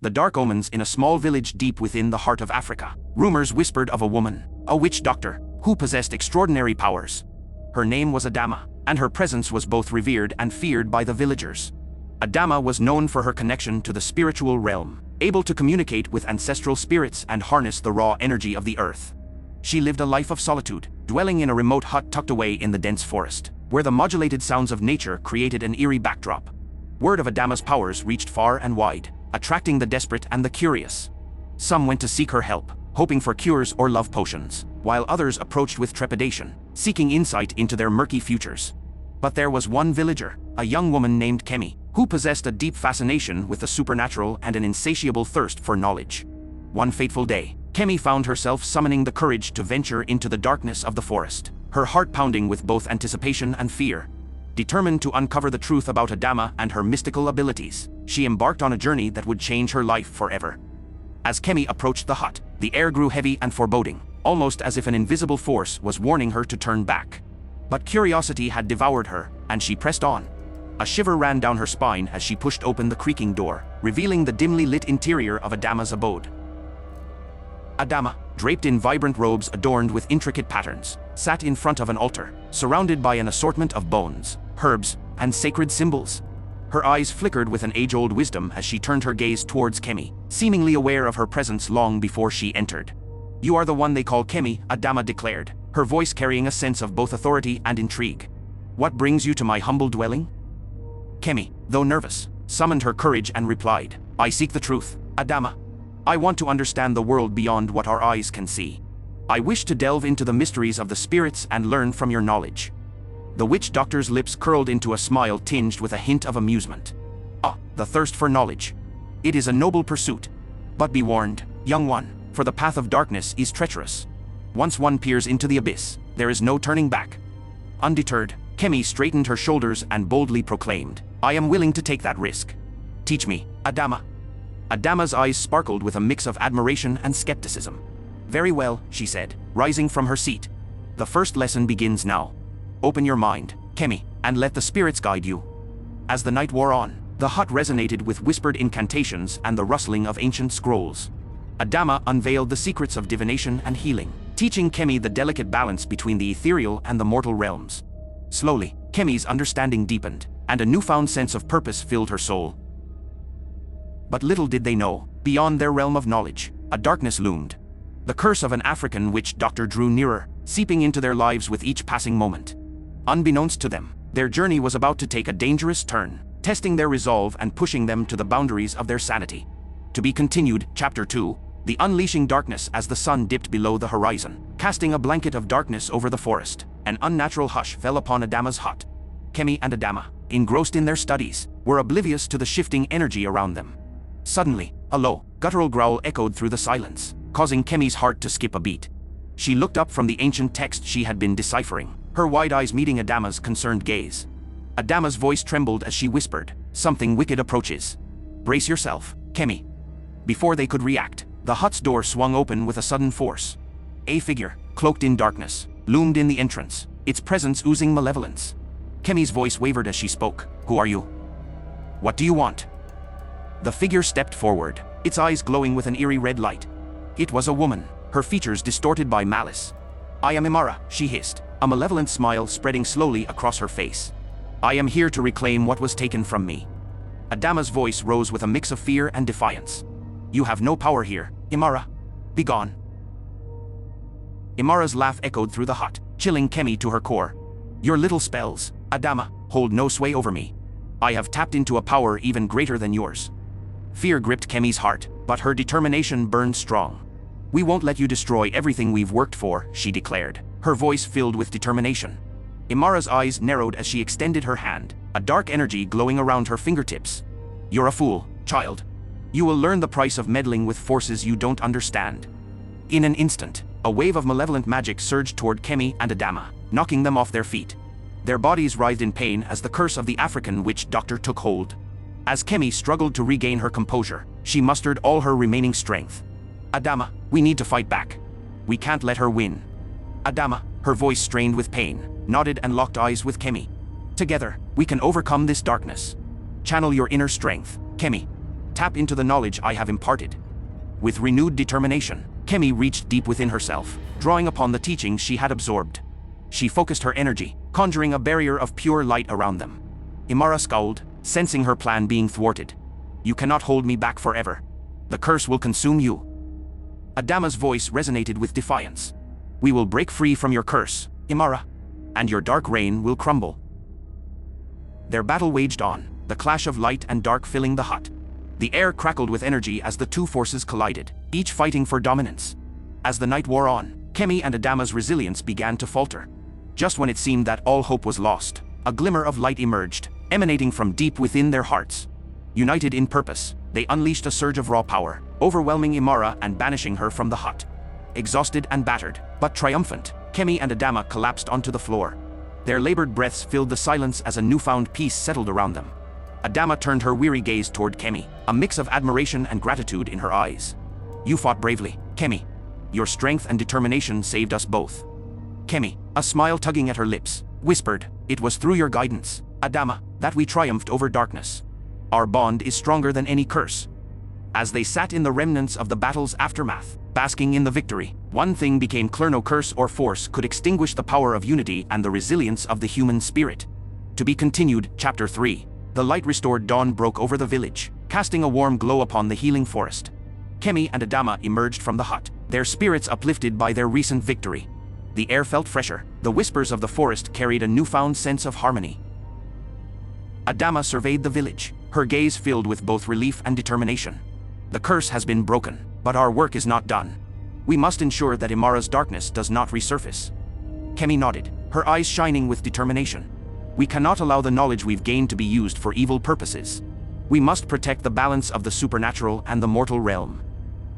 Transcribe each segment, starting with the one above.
The dark omens in a small village deep within the heart of Africa. Rumors whispered of a woman, a witch doctor, who possessed extraordinary powers. Her name was Adama, and her presence was both revered and feared by the villagers. Adama was known for her connection to the spiritual realm, able to communicate with ancestral spirits and harness the raw energy of the earth. She lived a life of solitude, dwelling in a remote hut tucked away in the dense forest, where the modulated sounds of nature created an eerie backdrop. Word of Adama's powers reached far and wide, attracting the desperate and the curious. Some went to seek her help, hoping for cures or love potions, while others approached with trepidation, seeking insight into their murky futures. But there was one villager, a young woman named Kemi, who possessed a deep fascination with the supernatural and an insatiable thirst for knowledge. One fateful day, Kemi found herself summoning the courage to venture into the darkness of the forest, her heart pounding with both anticipation and fear. Determined to uncover the truth about Adama and her mystical abilities, she embarked on a journey that would change her life forever. As Kemi approached the hut, the air grew heavy and foreboding, almost as if an invisible force was warning her to turn back. But curiosity had devoured her, and she pressed on. A shiver ran down her spine as she pushed open the creaking door, revealing the dimly lit interior of Adama's abode. Adama, draped in vibrant robes adorned with intricate patterns, sat in front of an altar, surrounded by an assortment of bones, herbs, and sacred symbols. Her eyes flickered with an age-old wisdom as she turned her gaze towards Kemi, seemingly aware of her presence long before she entered. "You are the one they call Kemi," Adama declared, her voice carrying a sense of both authority and intrigue. "What brings you to my humble dwelling?" Kemi, though nervous, summoned her courage and replied, "I seek the truth, Adama. I want to understand the world beyond what our eyes can see. I wish to delve into the mysteries of the spirits and learn from your knowledge." The witch doctor's lips curled into a smile tinged with a hint of amusement. "Ah, the thirst for knowledge. It is a noble pursuit. But be warned, young one, for the path of darkness is treacherous. Once one peers into the abyss, there is no turning back." Undeterred, Kemi straightened her shoulders and boldly proclaimed, "I am willing to take that risk. Teach me, Adama." Adama's eyes sparkled with a mix of admiration and skepticism. "Very well," she said, rising from her seat. "The first lesson begins now. Open your mind, Kemi, and let the spirits guide you." As the night wore on, the hut resonated with whispered incantations and the rustling of ancient scrolls. Adama unveiled the secrets of divination and healing, teaching Kemi the delicate balance between the ethereal and the mortal realms. Slowly, Kemi's understanding deepened, and a newfound sense of purpose filled her soul. But little did they know, beyond their realm of knowledge, a darkness loomed. The curse of an African witch doctor drew nearer, seeping into their lives with each passing moment. Unbeknownst to them, their journey was about to take a dangerous turn, testing their resolve and pushing them to the boundaries of their sanity. To be continued, Chapter 2, The Unleashing Darkness. As the sun dipped below the horizon, casting a blanket of darkness over the forest, an unnatural hush fell upon Adama's hut. Kemi and Adama, engrossed in their studies, were oblivious to the shifting energy around them. Suddenly, a low, guttural growl echoed through the silence, causing Kemi's heart to skip a beat. She looked up from the ancient text she had been deciphering, her wide eyes meeting Adama's concerned gaze. Adama's voice trembled as she whispered, "Something wicked approaches. Brace yourself, Kemi." Before they could react, the hut's door swung open with a sudden force. A figure, cloaked in darkness, loomed in the entrance, its presence oozing malevolence. Kemi's voice wavered as she spoke. "Who are you? What do you want?" The figure stepped forward, its eyes glowing with an eerie red light. It was a woman, her features distorted by malice. "I am Imara," she hissed, a malevolent smile spreading slowly across her face. "I am here to reclaim what was taken from me." Adama's voice rose with a mix of fear and defiance. "You have no power here, Imara. Be gone." Imara's laugh echoed through the hut, chilling Kemi to her core. "Your little spells, Adama, hold no sway over me. I have tapped into a power even greater than yours." Fear gripped Kemi's heart, but her determination burned strong. "We won't let you destroy everything we've worked for," she declared, her voice filled with determination. Imara's eyes narrowed as she extended her hand, a dark energy glowing around her fingertips. "You're a fool, child. You will learn the price of meddling with forces you don't understand." In an instant, a wave of malevolent magic surged toward Kemi and Adama, knocking them off their feet. Their bodies writhed in pain as the curse of the African witch doctor took hold. As Kemi struggled to regain her composure, she mustered all her remaining strength. "Adama, we need to fight back. We can't let her win." Adama, her voice strained with pain, nodded and locked eyes with Kemi. "Together, we can overcome this darkness. Channel your inner strength, Kemi." Tap into the knowledge I have imparted. With renewed determination, Kemi reached deep within herself, drawing upon the teachings she had absorbed. She focused her energy, conjuring a barrier of pure light around them. Imara scowled, sensing her plan being thwarted. You cannot hold me back forever. The curse will consume you. Adama's voice resonated with defiance. We will break free from your curse, Imara, and your dark reign will crumble. Their battle waged on, the clash of light and dark filling the hut. The air crackled with energy as the two forces collided, each fighting for dominance. As the night wore on, Kemi and Adama's resilience began to falter. Just when it seemed that all hope was lost, a glimmer of light emerged, emanating from deep within their hearts. United in purpose, they unleashed a surge of raw power, overwhelming Imara and banishing her from the hut. Exhausted and battered, but triumphant, Kemi and Adama collapsed onto the floor. Their labored breaths filled the silence as a newfound peace settled around them. Adama turned her weary gaze toward Kemi, a mix of admiration and gratitude in her eyes. You fought bravely, Kemi. Your strength and determination saved us both. Kemi, a smile tugging at her lips, whispered, It was through your guidance, Adama, that we triumphed over darkness. Our bond is stronger than any curse. As they sat in the remnants of the battle's aftermath, basking in the victory, one thing became clear: no curse or force could extinguish the power of unity and the resilience of the human spirit. To be continued, Chapter 3. The light-restored dawn broke over the village, casting a warm glow upon the healing forest. Kemi and Adama emerged from the hut, their spirits uplifted by their recent victory. The air felt fresher, the whispers of the forest carried a newfound sense of harmony. Adama surveyed the village, her gaze filled with both relief and determination. The curse has been broken, but our work is not done. We must ensure that Imara's darkness does not resurface. Kemi nodded, her eyes shining with determination. We cannot allow the knowledge we've gained to be used for evil purposes. We must protect the balance of the supernatural and the mortal realm.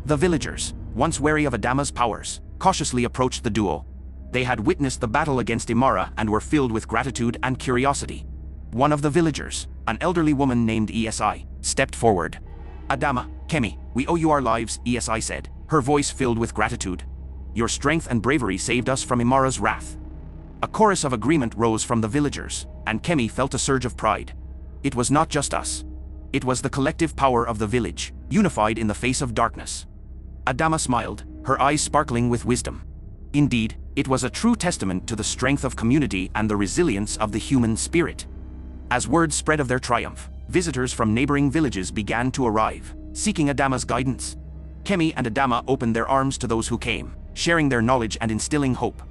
The villagers, once wary of Adama's powers, cautiously approached the duo. They had witnessed the battle against Imara and were filled with gratitude and curiosity. One of the villagers, an elderly woman named Esi, stepped forward. Adama, Kemi, we owe you our lives, Esi said, her voice filled with gratitude. Your strength and bravery saved us from Imara's wrath. A chorus of agreement rose from the villagers, and Kemi felt a surge of pride. It was not just us. It was the collective power of the village, unified in the face of darkness. Adama smiled, her eyes sparkling with wisdom. Indeed, it was a true testament to the strength of community and the resilience of the human spirit. As word spread of their triumph, visitors from neighboring villages began to arrive, seeking Adama's guidance. Kemi and Adama opened their arms to those who came, sharing their knowledge and instilling hope.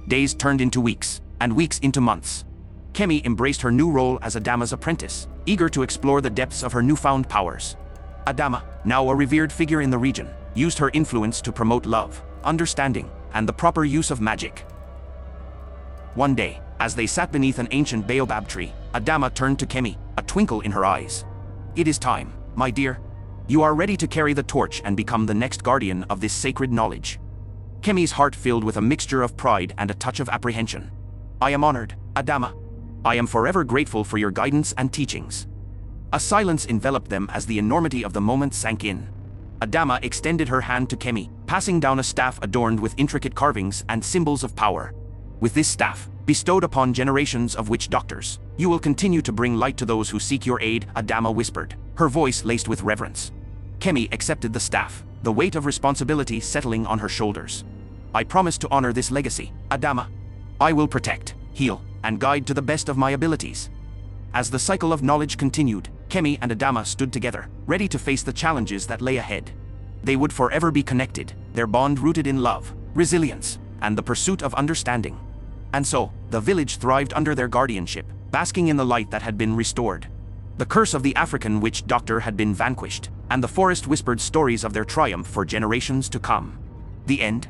Days turned into weeks, and weeks into months. Kemi embraced her new role as Adama's apprentice, eager to explore the depths of her newfound powers. Adama, now a revered figure in the region, used her influence to promote love, understanding, and the proper use of magic. One day, as they sat beneath an ancient baobab tree, Adama turned to Kemi, a twinkle in her eyes. It is time, my dear. You are ready to carry the torch and become the next guardian of this sacred knowledge. Kemi's heart filled with a mixture of pride and a touch of apprehension. I am honored, Adama. I am forever grateful for your guidance and teachings. A silence enveloped them as the enormity of the moment sank in. Adama extended her hand to Kemi, passing down a staff adorned with intricate carvings and symbols of power. With this staff, bestowed upon generations of witch doctors, you will continue to bring light to those who seek your aid, Adama whispered, her voice laced with reverence. Kemi accepted the staff, the weight of responsibility settling on her shoulders. I promise to honor this legacy, Adama. I will protect, heal, and guide to the best of my abilities. As the cycle of knowledge continued, Kemi and Adama stood together, ready to face the challenges that lay ahead. They would forever be connected, their bond rooted in love, resilience, and the pursuit of understanding. And so, the village thrived under their guardianship, basking in the light that had been restored. The curse of the African witch doctor had been vanquished, and the forest whispered stories of their triumph for generations to come. The end.